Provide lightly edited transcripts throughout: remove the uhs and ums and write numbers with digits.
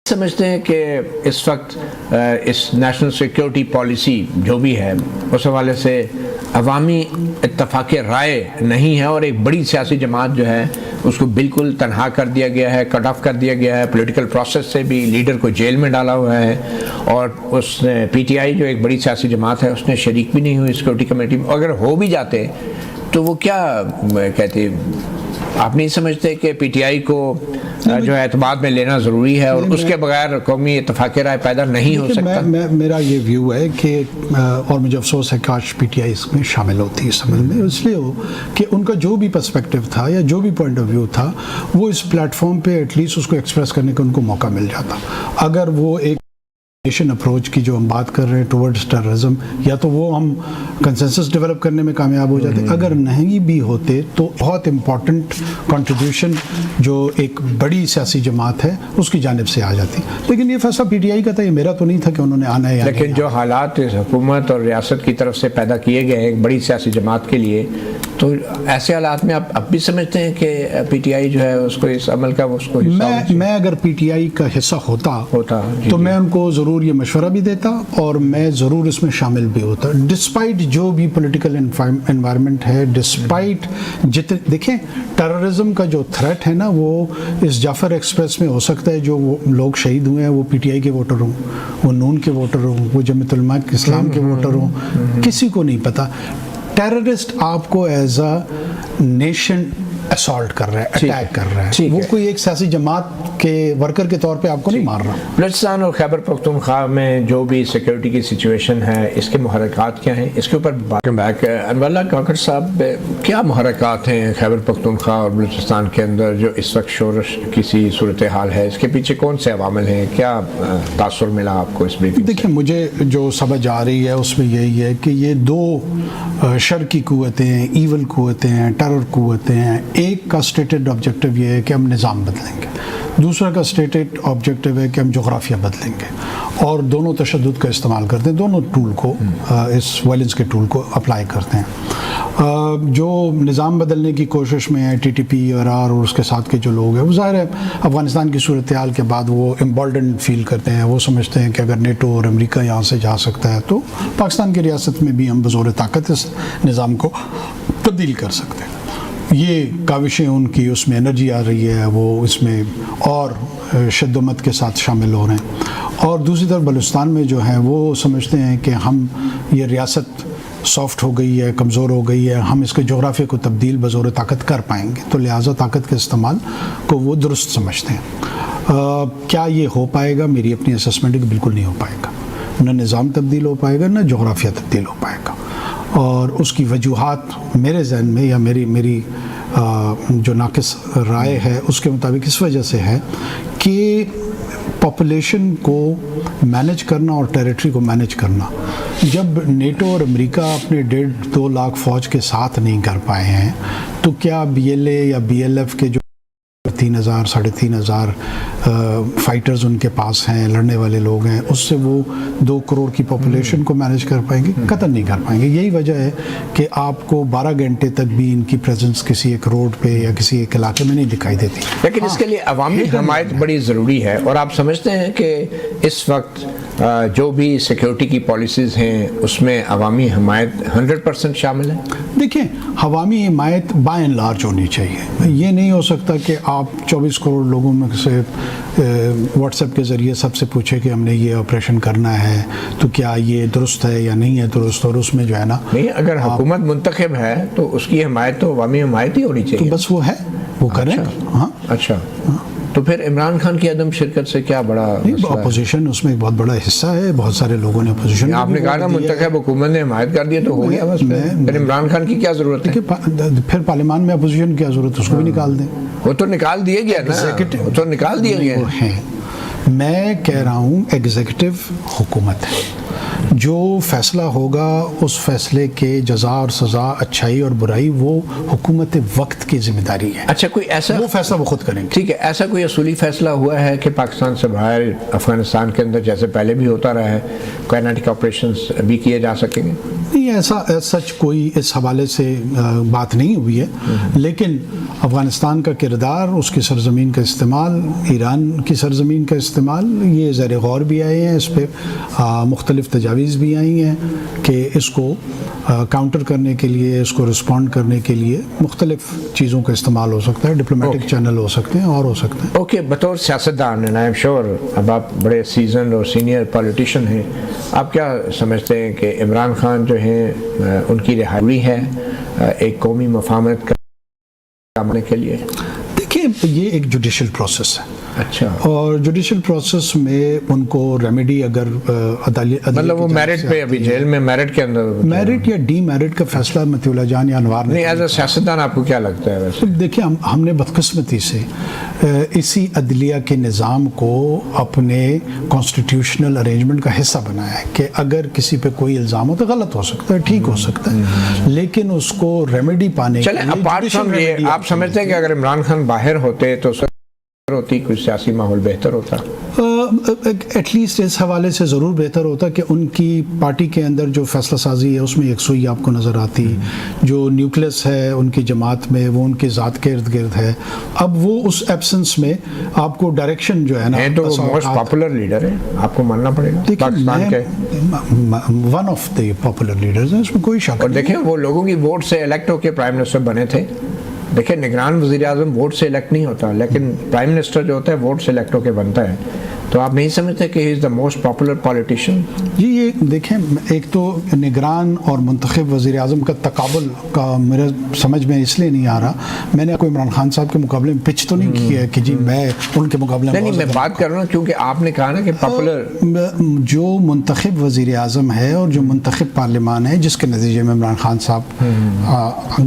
سمجھتے ہیں کہ اس وقت اس نیشنل سیکیورٹی پالیسی جو بھی ہے اس حوالے سے عوامی اتفاق رائے نہیں ہے اور ایک بڑی سیاسی جماعت جو ہے اس کو بالکل تنہا کر دیا گیا ہے، کٹ آف کر دیا گیا ہے، پولیٹیکل پروسیس سے بھی لیڈر کو جیل میں ڈالا ہوا ہے، اور اس پی ٹی آئی جو ایک بڑی سیاسی جماعت ہے اس نے شریک بھی نہیں ہوئی سیکیورٹی کمیٹی میں. اگر ہو بھی جاتے تو وہ کیا کہتے، آپ نہیں سمجھتے کہ پی ٹی آئی کو جو ہے اعتماد میں لینا ضروری ہے اور اس کے بغیر قومی اتفاق رائے پیدا نہیں ہو سکتا؟ میرا یہ ویو ہے کہ اور مجھے افسوس ہے کاش پی ٹی آئی اس میں شامل ہوتی ہے اس عمل میں، اس لیے ہو کہ ان کا جو بھی پرسپیکٹو تھا یا جو بھی پوائنٹ آف ویو تھا وہ اس پلیٹ فارم پہ ایٹ لیسٹ اس کو ایکسپریس کرنے کا ان کو موقع مل جاتا. اگر وہ ایک نیشن اپروچ کی جو ہم بات کر رہے ہیں ٹورڈز ٹیررزم، یا تو وہ ہم کنسنسس ڈیولپ کرنے میں کامیاب ہو جاتے، اگر نہیں بھی ہوتے تو بہت امپورٹنٹ کنٹریبیوشن جو ایک بڑی سیاسی جماعت ہے اس کی جانب سے آ جاتی. لیکن یہ فیصلہ پی ٹی آئی کا تھا، یہ میرا تو نہیں تھا کہ انہوں نے آنا ہے. لیکن جو حالات حکومت اور ریاست کی طرف سے پیدا کیے گئے ہیں ایک بڑی سیاسی جماعت کے لیے، تو ایسے حالات میں آپ اب بھی سمجھتے ہیں کہ پی ٹی آئی جو ہے اس کو اس عمل کا اس کو میں اگر پی ٹی آئی کا حصہ ہوتا تو میں ان کو ضرور یہ مشورہ بھی دیتا اور میں ضرور اس میں شامل بھی ہوتا، ڈسپائٹ جو بھی پولیٹیکل انوائرمنٹ ہے، ڈسپائٹ دیکھیں ٹیررزم کا جو تھریٹ ہے نا وہ اس جعفر ایکسپریس میں ہو سکتا ہے جو لوگ شہید ہوئے ہیں وہ پی ٹی آئی کے ووٹر ہوں، وہ نون کے ووٹر ہوں، وہ جمعیت علماء اسلام کے ووٹر ہوں، کسی کو نہیں پتا. ٹیررسٹ آپ کو ایز اے نیشن اسالٹ کر رہا ہے، اٹیک کر رہا ہے، وہ کوئی ایک سیاسی جماعت کے ورکر کے طور پہ آپ کو نہیں مار رہا. بلوچستان اور خیبر پختونخوا میں جو بھی سیکیورٹی کی سچویشن ہے اس کے محرکات کیا ہیں، اس کے اوپر بیک انور اللہ کاکڑ صاحب، کیا محرکات ہیں خیبر پختونخوا اور بلوچستان کے اندر جو اس وقت شورش کسی صورتحال ہے، اس کے پیچھے کون سے عوامل ہیں، کیا تاثر ملا آپ کو اس بریفنگ؟ دیکھیں مجھے جو سمجھ آ رہی ہے اس میں یہی ہے کہ یہ دو شر کی قوتیں ہیں، ایول قوتیں ہیں، ٹیرر قوتیں ہیں. ایک کا اسٹیٹڈ آبجیکٹو یہ ہے کہ ہم نظام بدلیں گے، دوسرا کا اسٹیٹڈ آبجیکٹو ہے کہ ہم جغرافیہ بدلیں گے، اور دونوں تشدد کا استعمال کرتے ہیں، دونوں ٹول کو اس وائلنس کے ٹول کو اپلائی کرتے ہیں. جو نظام بدلنے کی کوشش میں ہے ٹی ٹی پی اور اس کے ساتھ کے جو لوگ ہیں وہ ظاہر ہے افغانستان کی صورتحال کے بعد وہ امبولڈن فیل کرتے ہیں، وہ سمجھتے ہیں کہ اگر نیٹو اور امریکہ یہاں سے جا سکتا ہے تو پاکستان کی ریاست میں بھی ہم بزور طاقت اس نظام کو تبدیل کر سکتے ہیں. یہ کاوشیں ان کی اس میں انرجی آ رہی ہے، وہ اس میں اور شدت کے ساتھ شامل ہو رہے ہیں. اور دوسری طرف بلوچستان میں جو ہیں وہ سمجھتے ہیں کہ ہم یہ ریاست سافٹ ہو گئی ہے، کمزور ہو گئی ہے، ہم اس کے جغرافیہ کو تبدیل بزور طاقت کر پائیں گے، تو لہٰذا طاقت کے استعمال کو وہ درست سمجھتے ہیں. کیا یہ ہو پائے گا؟ میری اپنی اسسمنٹ ہے کہ بالکل نہیں ہو پائے گا. نہ نظام تبدیل ہو پائے گا، نہ جغرافیہ تبدیل ہو پائے گا. اور اس کی وجوہات میرے ذہن میں یا میری جو ناقص رائے ہے اس کے مطابق اس وجہ سے ہے کہ پاپولیشن کو مینج کرنا اور ٹیریٹری کو مینج کرنا، جب نیٹو اور امریکہ اپنے 1.5-2 لاکھ فوج کے ساتھ نہیں کر پائے ہیں تو کیا بی ایل اے یا بی ایل ایف کے جو 3,000 3,500 فائٹرز ان کے پاس ہیں، لڑنے والے لوگ ہیں، اس سے وہ 2 کروڑ کی پاپولیشن کو مینج کر پائیں گے؟ قطعاً نہیں کر پائیں گے. یہی وجہ ہے کہ آپ کو 12 گھنٹے تک بھی ان کی پریزنس کسی ایک روڈ پہ یا کسی ایک علاقے میں نہیں دکھائی دیتی. لیکن اس کے لیے عوامی حمایت بڑی ضروری ہے، اور آپ سمجھتے ہیں کہ اس وقت جو بھی سیکیورٹی کی پالیسیز ہیں اس میں عوامی حمایت 100% شامل ہے؟ دیکھیں عوامی حمایت بائی اینڈ لارج ہونی چاہیے. یہ نہیں ہو سکتا کہ آپ 24 کروڑ لوگوں میں سے واٹس ایپ کے ذریعے سب سے پوچھے کہ ہم نے یہ آپریشن کرنا ہے تو کیا یہ درست ہے یا نہیں ہے درست، اور اس میں جو ہے نا نہیں، اگر حکومت منتخب ہے تو اس کی حمایت تو عوامی حمایت ہی ہونی چاہیے. تو بس وہ ہے، وہ کریں. ہاں اچھا، تو پھر عمران خان کی عدم شرکت سے کیا بڑا اپوزیشن اس میں ایک بہت بڑا حصہ ہے، بہت سارے لوگوں نے اپوزیشن. آپ نے کہا نا منتخب حکومت نے حمایت کر دیا تو ہو گیا بس، پھر عمران خان کی کیا ضرورت ہے؟ پھر پارلیمان میں اپوزیشن کیا ضرورت، اس کو بھی نکال دیں. وہ تو نکال دیا گیا نا، وہ تو نکال دیا گیا ہے. میں کہہ رہا ہوں ایگزیکٹو حکومت ہے، جو فیصلہ ہوگا اس فیصلے کے جزا اور سزا، اچھائی اور برائی وہ حکومت وقت کی ذمہ داری ہے. اچھا، کوئی ایسا وہ فیصلہ وہ خود کریں گے. ٹھیک ہے، ایسا کوئی اصولی فیصلہ ہوا ہے کہ پاکستان سے باہر افغانستان کے اندر جیسے پہلے بھی ہوتا رہا ہے کائنیٹک آپریشنز بھی کیے جا سکیں گے؟ نہیں ایسا سچ کوئی اس حوالے سے بات نہیں ہوئی ہے، لیکن افغانستان کا کردار، اس کی سرزمین کا استعمال، ایران کی سرزمین کا استعمال، یہ زیر غور بھی آئے ہیں، اس پہ مختلف تجاویز بھی آئی ہیں کہ اس کو کاؤنٹر کرنے کے لیے، اس کو رسپونڈ کرنے کے لیے مختلف چیزوں کا استعمال ہو سکتا ہے، ڈپلومیٹک چینل ہو سکتے ہیں اور ہو سکتے ہیں۔ اوکے، بطور سیاستدان اینڈ آئی ایم شیور اب آپ بڑے سیزنڈ اور سینئر پولیٹیشین ہیں، آپ کیا سمجھتے ہیں کہ عمران خان جو ہیں ان کی رہائی ہے ایک قومی مفاہمت کرنے کے لیے؟ دیکھیں، یہ ایک جوڈیشل پروسیس ہے، اچھا، اور جوڈیشل پروسیس میں ان کو ریمیڈی اگر مطلب وہ میرٹ پہ ابھی جیل میں میرٹ کے اندر میرٹ یا ڈی میرٹ کا فیصلہ مطیع اللہ جان یا انوار نے نہیں، ایز اے سیاستدان آپ کو کیا لگتا ہے ویسے؟ دیکھیں، ہم نے بدقسمتی سے اسی عدلیہ کے نظام کو اپنے کانسٹیٹیوشنل ارینجمنٹ کا حصہ بنایا ہے کہ اگر کسی پہ کوئی الزام ہو تو غلط ہو سکتا ہے، ٹھیک ہو سکتا ہے، لیکن اس کو ریمیڈی پانے کے چلیں لیے اپارٹ فرام یہ، آپ سمجھتے ہیں کہ اگر عمران خان باہر ہوتے تو ہوتی کوئی سیاسی ماحول بہتر ہوتا؟ ایٹ لیسٹ اس حوالے سے ضرور بہتر ہوتا کہ ان کی پارٹی کے اندر جو فیصلہ سازی ہے اس میں یکسوئی آپ کو نظر آتی، جو نیوکلس ہے ان کی جماعت میں وہ ان کی ذات کے ارد گرد ہے۔ اب وہ اس ایبسنس میں آپ کو ڈائریکشن جو ہے نا، تو وہ موسٹ پاپولر لیڈر ہے، آپ کو ماننا پڑے گا پاکستان کے، one of the popular leaders ہیں، اس میں کوئی شک اور دیکھیں وہ لوگوں کی ووٹ سے الیکٹ ہو کے پرائم منسٹر بنے تھے۔ دیکھیں نگران وزیر اعظم ووٹ سے الیکٹ نہیں ہوتا، لیکن پرائم منسٹر جو ہوتا ہے ووٹ سے الیکٹ ہو کے بنتا ہے، تو آپ نہیں سمجھتے کہ ہی از دا موسٹ پاپولر پولیٹیشین؟ جی، یہ دیکھیں، ایک تو نگران اور منتخب وزیر اعظم کا تقابل کا میرے سمجھ میں اس لیے نہیں آ رہا، میں نے کوئی عمران خان صاحب کے مقابلے میں پچ تو نہیں کیا ہے کہ جی میں ان کے مقابلے میں، نہیں میں بات کر رہا ہوں کیونکہ آپ نے کہا نا کہ پاپولر، جو منتخب وزیر اعظم ہے اور جو منتخب پارلیمان ہے جس کے نتیجے میں عمران خان صاحب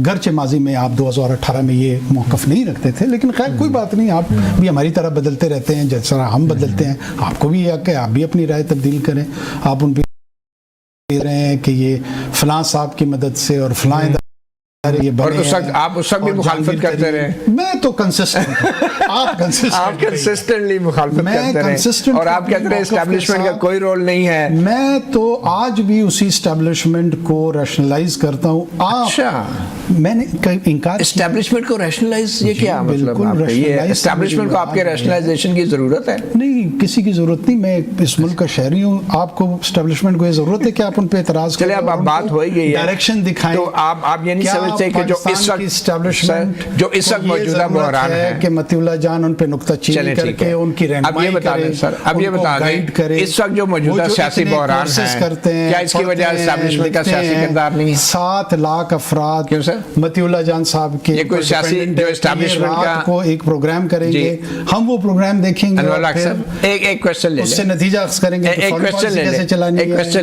گرچہ ماضی میں آپ 2018 میں یہ موقف نہیں رکھتے تھے، لیکن خیر کوئی بات نہیں، آپ بھی ہماری طرح بدلتے رہتے ہیں جس طرح ہم بدلتے ہیں، آپ کو بھی یہ حق ہے آپ بھی اپنی رائے تبدیل کریں۔ آپ ان پہ کہہ رہے ہیں کہ یہ فلاں صاحب کی مدد سے اور فلاں اور آپ اس وقت بھی مخالفت کرتے رہے۔ میں تو کنسسٹنٹ، آپ کنسسٹنٹلی مخالفت کرتے رہے، اور آپ کہتے ہیں اسٹیبلشمنٹ کا کوئی رول نہیں ہے۔ میں تو آج بھی اسی اسٹیبلشمنٹ کو ریشنلائز کرتا ہوں۔ اچھا، میں نے انکار، اسٹیبلشمنٹ کو ریشنلائز، یہ کیا مطلب؟ اسٹیبلشمنٹ کو آپ کے ریشنلائزیشن کی ضرورت ہے؟ نہیں، کسی کی ضرورت نہیں، میں اس ملک کا شہری ہوں، آپ کو اسٹیبلشمنٹ کو یہ ضرورت ہے کہ آپ ان پہ اعتراض کریں، چلے اب بات ہو ہی گئی ہے، ڈائریکشن دکھائیں۔ تو آپ یہ نہیں سمجھتے کہ جو اس وقت موجودہ بحران ہے کہ مطیع اللہ جان ان پہ نکتہ چینی کر کے ان کی رہنمائی کریں، اب یہ بتا دیں اس وقت جو موجودہ سیاسی بحران ہے، کیا اس کی وجہ اسٹیبلشمنٹ کا سیاسی کردار نہیں ہے؟ 7 لاکھ افراد کیوں سر؟ مطیع اللہ جان صاحب کے یہ کوئی سیاسی جو اسٹیبلشمنٹ کا کو ایک پروگرام کریں گے، ہم وہ پروگرام دیکھیں گے، انور لاکھ صاحب ایک کوسچن لے لیں، اس سے نتیجہ اخذ کریں گے، ایک کوسچن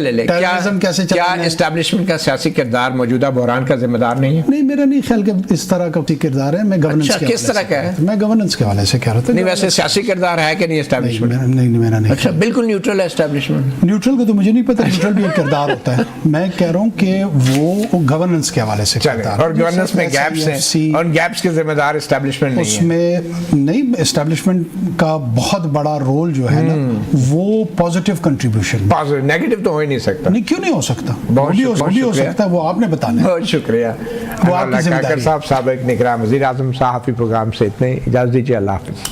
لے لیں، کیا اسٹیبلشمنٹ کا سیاسی کردار موجودہ بحران کا ذمہ دار نہیں ہے؟ نہیں، میرا نہیں خیال کہ اس طرح کا کردار ہے، میں گورننس کے کس طرح کا ہے؟ میں گورننس کے حوالے سے کہہ رہا تھا۔ نہیں ویسے سیاسی کردار ہے کہ نہیں اسٹیبلشمنٹ؟ نہیں، میرا نہیں۔ اچھا، بالکل نیوٹرل ہے اسٹیبلشمنٹ؟ نیوٹرل کا تو مجھے نہیں پتہ، نیوٹرل بھی ایک کردار ہوتا ہے، میں کہہ رہا ہوں کہ وہ گورننس کے حوالے سے کردار، اور گورننس میں گیپس ہیں، اور گیپس کے ذمہ دار اسٹیبلشمنٹ نہیں ہے؟ اس میں نہیں، اسٹیبلشمنٹ کا بہت بڑا رول جو ہے نا وہ پازیٹیو کنٹریبیوشن، نیگیٹو تو ہو ہی نہیں سکتا۔ نہیں، کیوں نہیں ہو سکتا؟ بہت ہو سکتا ہے، وہ آپ نے بتانا۔ بہت شکریہ وہ آپ کی ذمہ داری ہے۔ صاحب، سابق نگراں وزیر اعظم صحافی پروگرام سے اتنے اجازت دیجیے، اللہ حافظ۔